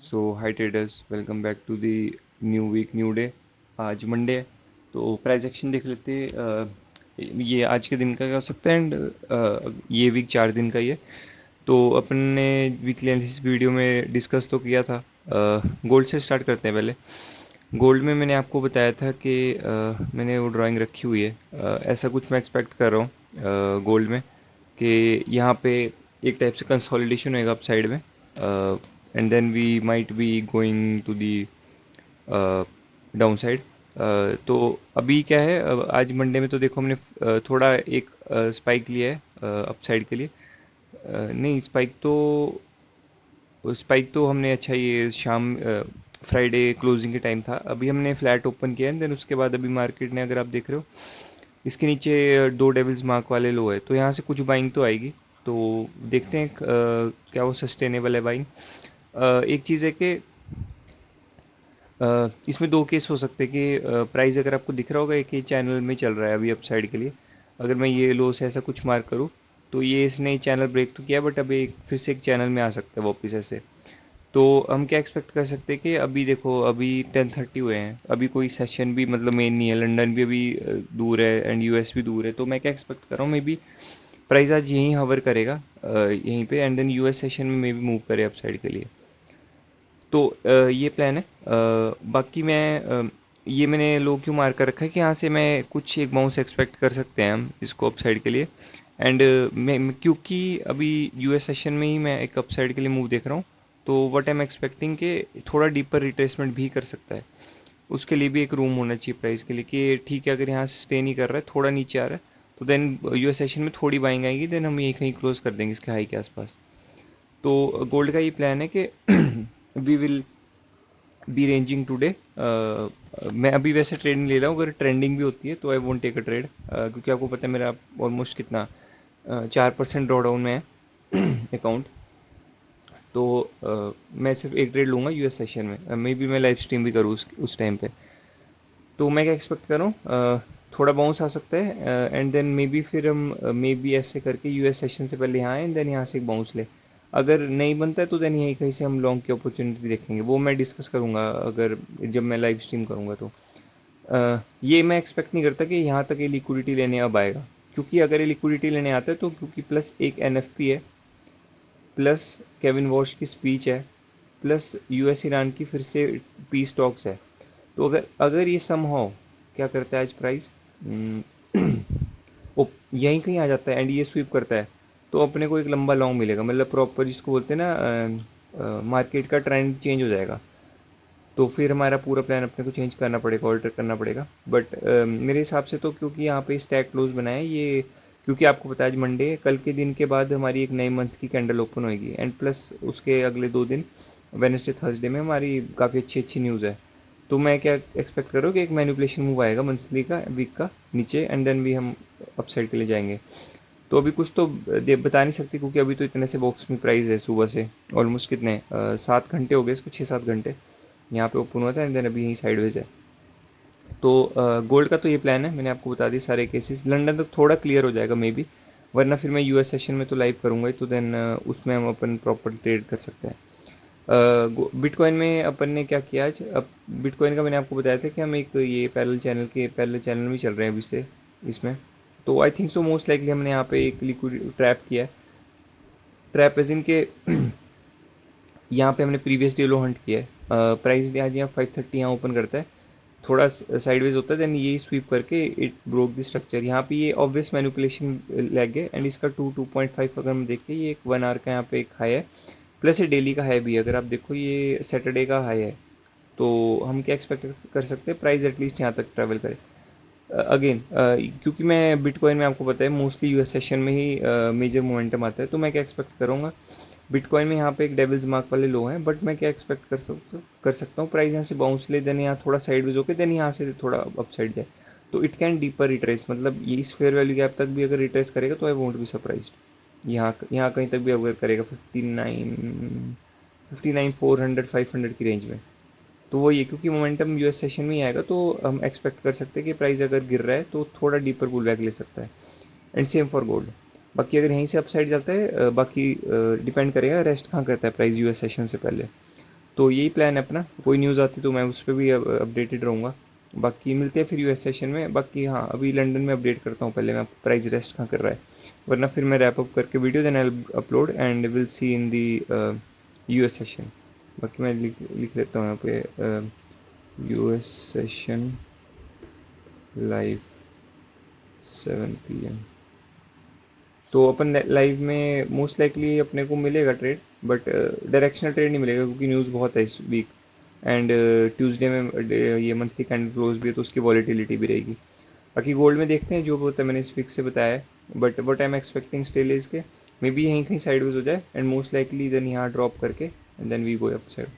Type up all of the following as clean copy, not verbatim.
So hi traders, welcome back to the new week new day. आज Monday है तो price action देख लेते हैं। ये आज के दिन का क्या हो सकता है एंड ये वीक 4 दिन का ही है। तो अपन ने वीकली एनालिसिस वीडियो में डिस्कस तो किया था। गोल्ड से स्टार्ट करते हैं पहले। गोल्ड में मैंने आपको बताया था कि मैंने वो ड्राइंग रखी हुई है। ऐसा कुछ मैं एक्सपेक्ट कर रहा हूँ गोल्ड में कि यहाँ पे एक टाइप से कंसोलिडेशन होएगा अप साइड में, and then we might be going to the downside. तो अभी क्या है, आज मंडे में तो देखो हमने थोड़ा एक स्पाइक लिया है अप साइड के लिए। नहीं, स्पाइक तो हमने अच्छा ये शाम फ्राइडे क्लोजिंग के टाइम था। अभी हमने फ्लैट ओपन किया है, देन उसके बाद अभी मार्केट ने, अगर आप देख रहे हो, इसके नीचे दो डेविल्स मार्क वाले लो है, तो यहाँ से कुछ बाइंग तो आएगी। तो देखते हैं क्या वो सस्टेनेबल है बाइंग। एक चीज़ है कि इसमें दो केस हो सकते हैं कि प्राइस अगर आपको दिख रहा होगा एक ही चैनल में चल रहा है अभी अप साइड के लिए। अगर मैं ये लो से ऐसा कुछ मार्क करूँ तो ये इसने चैनल ब्रेक तो किया, बट अभी फिर से एक चैनल में आ सकता है वापस ऐसे। तो हम क्या एक्सपेक्ट कर सकते हैं कि अभी देखो, अभी 10:30 हुए हैं, अभी कोई सेशन भी मतलब मेन नहीं है, लंदन भी अभी दूर है एंड यूएस भी दूर है। तो मैं क्या एक्सपेक्ट कर रहा हूँ, मे बी प्राइस आज यहीं हवर करेगा यहीं पे, एंड देन यूएस सेशन में मे बी मूव करे अप साइड के लिए। तो ये प्लान है। बाकी ये मैंने लो क्यों मार कर रखा है कि यहाँ से मैं कुछ एक बाउंस एक्सपेक्ट कर सकते हैं हम इसको अप साइड के लिए। एंड क्योंकि अभी यूएस सेशन में ही मैं एक अप साइड के लिए मूव देख रहा हूँ, तो व्हाट आई एम एक्सपेक्टिंग कि थोड़ा डीपर रिट्रेसमेंट भी कर सकता है। उसके लिए भी एक रूम होना चाहिए प्राइस के लिए कि ठीक है, अगर यहाँ स्टे नहीं कर रहा है, थोड़ा नीचे आ रहा है, तो देन यूएस सेशन में थोड़ी बाइंग आएगी, देन हम ये कहीं क्लोज कर देंगे इसके हाई के आसपास। तो गोल्ड का ये प्लान है कि we will be ranging today. मैं अभी वैसे ट्रेड नहीं ले रहा हूँ, अगर ट्रेंडिंग भी होती है तो I won't take a trade, क्योंकि आपको पता है मेरा ऑलमोस्ट कितना 4% ड्रॉ डाउन में है अकाउंट। तो मैं सिर्फ एक ट्रेड लूँगा यूएस सेशन में, मे बी मैं लाइव स्ट्रीम भी करूँ उस टाइम पे। तो मैं क्या एक्सपेक्ट कर रहा हूँ, थोड़ा बाउंस आ सकता है एंड देन मे बी फिर हम मे बी ऐसे करके यूएस सेशन से पहले यहाँ आए एंड देन यहाँ से एक बाउंस ले। अगर नहीं बनता है तो देन यहीं कहीं से हम लॉन्ग की अपॉर्चुनिटी देखेंगे, वो मैं डिस्कस करूँगा अगर जब मैं लाइव स्ट्रीम करूँगा तो। ये मैं एक्सपेक्ट नहीं करता कि यहाँ तक ये लिक्विडिटी लेने अब आएगा, क्योंकि अगर ये लिक्विडिटी लेने आता है तो क्योंकि प्लस एक एनएफपी है, प्लस केविन वॉश की स्पीच है, प्लस यूएस ईरान की फिर से पीस टॉक्स है। तो अगर अगर ये सम हो, क्या करता है आज प्राइस, ओ यहीं कहीं आ जाता है एंड ये स्वीप करता है, तो अपने को एक लंबा लॉन्ग मिलेगा, मतलब प्रॉपर जिसको बोलते हैं ना, मार्केट का ट्रेंड चेंज हो जाएगा। तो फिर हमारा पूरा प्लान अपने को चेंज करना पड़ेगा, ऑल्टर करना पड़ेगा। बट मेरे हिसाब से तो क्योंकि यहाँ पे स्टैक क्लोज बनाए ये, क्योंकि आपको पता है आज मंडे है, कल के दिन के बाद हमारी एक नए मंथ की कैंडल ओपन होएगी एंड प्लस उसके अगले 2 दिन वेनसडे थर्सडे में हमारी काफ़ी अच्छी अच्छी न्यूज़ है। तो मैं क्या एक्सपेक्ट कर रहा हूँ कि एक मैनिपुलेशन मूव आएगा मंथली का, वीक का नीचे, एंड देन भी हम अपसाइड के लिए जाएंगे। तो अभी कुछ तो बता नहीं सकते, क्योंकि अभी तो इतने से बॉक्स में प्राइस है सुबह से, ऑलमोस्ट कितने 7 घंटे हो गए इसको, 6-7 घंटे यहाँ पे ओपन हुआ था एंड देन अभी यहीं साइडवेज है। तो गोल्ड का तो ये प्लान है, मैंने आपको बता दी सारे केसेस। लंदन तक थोड़ा क्लियर हो जाएगा मे बी, वरना फिर मैं यूएस सेशन में तो लाइव करूँगा ही, तो देन उसमें हम अपन प्रॉपर ट्रेड कर सकते हैं। बिटकॉइन में अपन ने क्या किया आज, अब बिटकॉइन का मैंने आपको बताया था कि हम एक ये पैरेलल चैनल में चल रहे हैं अभी से इसमें। तो I think so most likely हमने यहाँ पे एक लिक्विड ट्रैप किया है। ट्रैप एज इन के यहाँ पे हमने प्रीवियस डे लो हंट किया है। प्राइस आज यहाँ 5:30 यहाँ ओपन करता है, थोड़ा साइडवेज होता है, देन ये स्वीप करके इट ब्रोक द स्ट्रक्चर। यहाँ पे ये ऑब्वियस मैनिपुलेशन लैग है एंड इसका 2.5 अगर हम देखें, ये एक 1 आवर का यहाँ पे एक हाई है, प्लस ये डेली का हाई भी है। अगर आप देखो ये सैटरडे का हाई है, तो हम क्या एक्सपेक्ट कर सकते हैं, प्राइस एटलीस्ट यहाँ तक ट्रैवल करे अगेन। क्योंकि मैं बिटकॉइन में आपको पता है मोस्टली यूएस सेशन में ही मेजर मोमेंटम आता है, तो मैं क्या एक्सपेक्ट करूँगा, बिटकॉइन में यहाँ पे एक डेविल्स मार्क वाले लो हैं, बट मैं क्या एक्सपेक्ट कर सकता हूँ प्राइस यहाँ से बाउंस ले, देन यहाँ थोड़ा साइडवेज होकर देन यहाँ से थोड़ा अपसाइड जाए, तो इट कैन डीपर रिट्रेस, मतलब ये इस फेयर वैल्यू गैप तक भी अगर रिट्रेस करेगा तो आई वोंट बी सरप्राइज। यहाँ कहीं तक भी अगर करेगा 59 400 500 की रेंज में, तो वो ये क्योंकि मोमेंटम यूएस सेशन में ही आएगा, तो हम एक्सपेक्ट कर सकते हैं कि प्राइस अगर गिर रहा है तो थोड़ा डीपर पुल बैक ले सकता है। And same for gold. बाकी अगर यहीं से अपसाइड जाता है, बाकी डिपेंड करेगा रेस्ट कहाँ करता है प्राइस यूएस सेशन से पहले। तो यही प्लान है अपना, कोई न्यूज़ आती तो मैं उस पर भी अपडेटेड रहूँगा। बाकी मिलते हैं फिर यूएस सेशन में। बाकी हाँ, अभी लंदन में अपडेट करता हूँ पहले मैं, प्राइस रेस्ट कहाँ कर रहा है, वरना फिर मैं रैप अप करके video then I upload and will see in the US session. बाकी मैं लिख लेता हूँ यहाँ पे यूएस सेशन लाइव 7 PM। तो अपन लाइव में मोस्ट लाइकली अपने को मिलेगा ट्रेड, बट डायरेक्शनल ट्रेड नहीं मिलेगा क्योंकि न्यूज़ बहुत है इस वीक। एंड ट्यूसडे में ये मंथली कैंडल क्लोज भी है तो उसकी वॉलीटिलिटी भी रहेगी। बाकी गोल्ड में देखते हैं जो होता है, मैंने इस फिक्स से बताया है। But what I am expecting still is के मे बी यहीं कहीं साइडवेज हो जाए एंड मोस्ट लाइकली देन यहाँ ड्रॉप करके and then we go upside.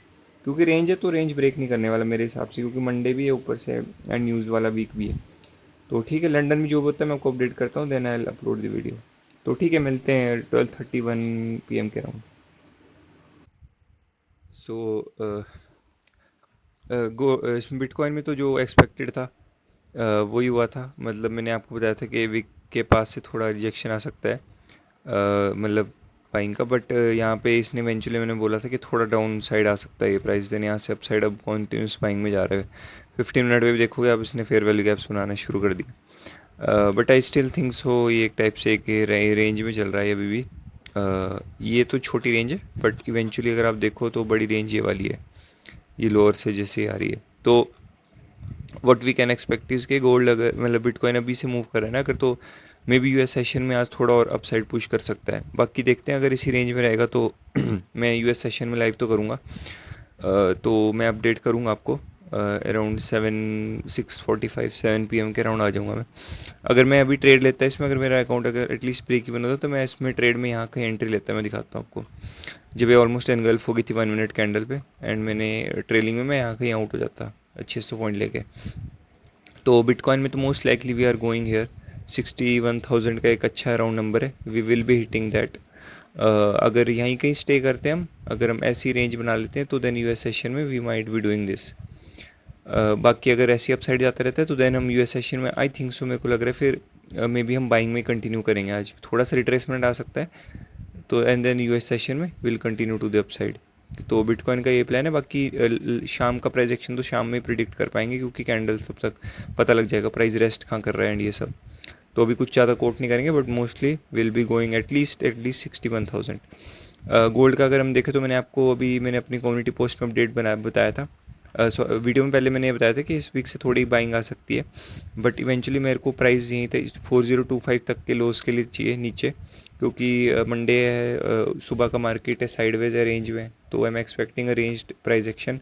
क्योंकि रेंज है तो रेंज ब्रेक नहीं करने वाला मेरे हिसाब से, क्योंकि मंडे भी है ऊपर से एंड न्यूज़ वाला वीक भी है। तो ठीक है, लंदन में जो होता है मैं आपको अपडेट करता हूँ, then I upload the video. तो ठीक है, मिलते हैं 12:31 PM के अराउंड। सो बिटकॉइन में तो जो एक्सपेक्टेड था वही हुआ था। मतलब मैंने आपको बताया था कि विक के पास से थोड़ा रिजेक्शन आ सकता है, मतलब बाइंग का। बट यहाँ पे इसने इवेंचुअली, मैंने बोला था कि थोड़ा डाउन साइड आ सकता है ये प्राइस, देन यहाँ से अप साइड अब कॉन्टिन्यूस बाइंग में जा रहा है। 15 मिनट में भी देखोगे आप, इसने फेयर वैल्यू गैप्स बनाना शुरू कर दी। But I still think so ये एक टाइप से एक रेंज में चल रहा है अभी भी। ये तो छोटी रेंज है बट इवेंचुअली अगर आप देखो तो बड़ी रेंज ये वाली है, ये लोअर से जैसे आ रही है। तो what we can expect is के गोल्ड अगर, मतलब बिटकॉइन अभी से मूव कर रहा है ना अगर, तो मे बी यूएस सेशन में आज थोड़ा और अपसाइड पुश कर सकता है। बाकी देखते हैं, अगर इसी रेंज में रहेगा तो मैं यूएस सेशन में लाइव तो करूँगा। तो मैं अपडेट करूँगा आपको अराउंड 7 6:45 7 PM के अराउंड आ जाऊँगा मैं। अगर मैं अभी ट्रेड लेता है इसमें, अगर मेरा अकाउंट अगर एटलीस्ट ब्रेक इवन होता तो मैं इसमें ट्रेड में यहाँ कहीं एंट्री लेता है। मैं दिखाता हूँ आपको, जब ये ऑलमोस्ट एनगल्फ हो गई थी 1 मिनट कैंडल पे एंड मैंने ट्रेलिंग में मैं यहाँ कहीं आउट हो जाता 600 पॉइंट लेके। तो बिटकॉइन में तो most likely we are going here 61,000 का एक अच्छा राउंड नंबर है, we will be hitting that. अगर यहीं कहीं स्टे करते हैं हम, अगर हम ऐसी रेंज बना लेते हैं तो देन यूएस सेशन में we might be doing this. बाकी अगर ऐसी अपसाइड जाता रहता है तो देन हम यूएस सेशन में आई थिंक सो, मेरे को लग रहा है फिर मे बी हम बाइंग में कंटिन्यू करेंगे। आज थोड़ा सा रिट्रेसमेंट आ सकता है तो एंड देन यूएस सेशन में will continue to the upside. तो बिटकॉइन का ये प्लान है। बाकी शाम का प्राइस एक्शन तो शाम में प्रिडिक्ट कर पाएंगे क्योंकि कैंडल तब तक पता लग जाएगा प्राइस रेस्ट कहाँ कर रहा है एंड ये सब। तो अभी कुछ ज़्यादा कोट नहीं करेंगे but mostly will be going at least 61,000। Gold का अगर हम देखें तो मैंने आपको अभी मैंने अपनी कम्युनिटी पोस्ट में अपडेट बताया था। वीडियो में पहले मैंने ये बताया था कि इस वीक से थोड़ी बाइंग आ सकती है, बट इवेंचुअली मेरे को प्राइस यहीं तक 4025 तक के लोस के लिए चाहिए नीचे, क्योंकि मंडे है, सुबह का मार्केट है, साइडवेज है, रेंज में, तो आई am expecting a range price action.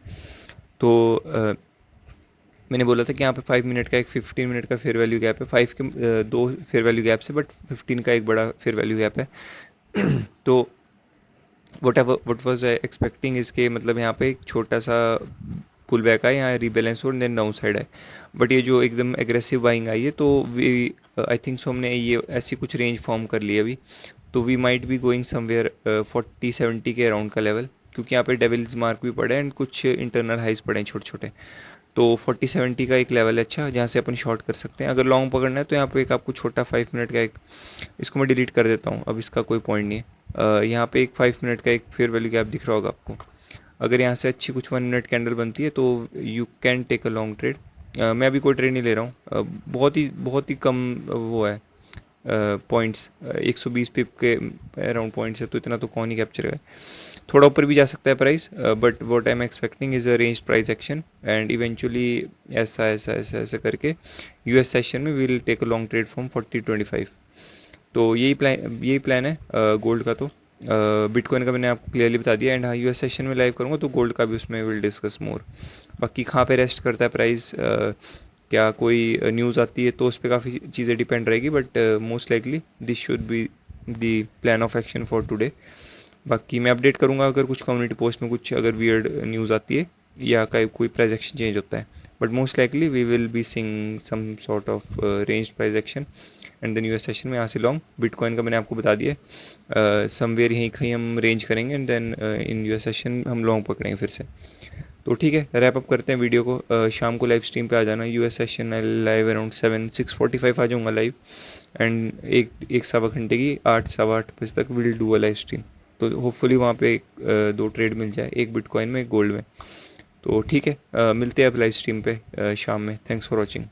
तो मैंने बोला था कि यहाँ पे 5 मिनट का एक 15 मिनट का फेयर वैल्यू गैप है, दो फेयर वैल्यू गैप से, बट 15 का एक बड़ा फेयर वैल्यू गैप है। तो वट वॉज एक्सपेक्टिंग इसके, मतलब यहाँ पे एक छोटा सा पुल बैक है, यहाँ रिबैलेंस और देन डाउन साइड है। बट ये जो एकदम एग्रेसिव बाइंग आई है तो वी आई थिंक सो हमने ये ऐसी कुछ रेंज फॉर्म कर ली है अभी। तो we might be going somewhere 40-70 के अराउंड का लेवल, क्योंकि यहाँ पे डेविल्स मार्क भी पड़े हैं एंड कुछ इंटरनल हाइज पड़े हैं छोटे छोटे। तो 40-70 का एक लेवल है अच्छा, जहाँ से अपन शॉर्ट कर सकते हैं। अगर लॉन्ग पकड़ना है तो यहाँ पे एक आपको छोटा 5 मिनट का एक, इसको मैं डिलीट कर देता हूँ, अब इसका कोई पॉइंट नहीं है। यहाँ पे एक 5 मिनट का एक फेयर वैल्यू गैप दिख रहा होगा आपको। अगर यहाँ से अच्छी कुछ 1 मिनट कैंडल बनती है तो you can take a long trade. मैं अभी कोई ट्रेड नहीं ले रहा हूँ, बहुत ही कम वो है पॉइंट्स, 120 पिप के अराउंड पॉइंट्स है, तो इतना तो कौन ही कैप्चर है। थोड़ा ऊपर भी जा सकता है price, but what I am expecting is a range price action and eventually ऐसा ऐसा ऐसा ऐसा करके यूएस सेशन में will take a long trade from 40-25। तो यही प्लान है गोल्ड का। तो बिटकॉइन का मैंने आपको क्लियरली बता दिया एंड हाँ, यूएस सेशन में लाइव करूँगा तो गोल्ड का भी उसमें विल डिस्कस मोर। बाकी कहाँ पे रेस्ट करता है प्राइस, क्या कोई न्यूज़ आती है तो उस पर काफ़ी चीज़ें डिपेंड रहेगी, but most likely this should be the plan of action for today. बाकी मैं अपडेट करूँगा अगर कुछ कम्युनिटी पोस्ट में कुछ अगर वियर्ड न्यूज़ आती है या कोई प्राइस एक्शन चेंज होता है, but most likely we will be seeing some sort of range price action and then US session में यहाँ से लॉन्ग। बिटकॉइन का मैंने आपको बता दिया, समवेयर यहीं कहीं हम रेंज करेंगे and then in US session हम लॉन्ग पकड़ेंगे फिर से। तो ठीक है, रैप अप करते हैं वीडियो को। शाम को लाइव स्ट्रीम पे आ जाना, यूएस सेशन लाइव अराउंड 6:45 आ जाऊँगा लाइव एंड एक 1 सवा घंटे की 8 सवा 8 बजे तक will do a live stream. तो होपफुली वहाँ पे दो ट्रेड मिल जाए, एक बिटकॉइन में एक गोल्ड में। तो ठीक है, मिलते हैं अब लाइव स्ट्रीम पे शाम में। Thanks for watching.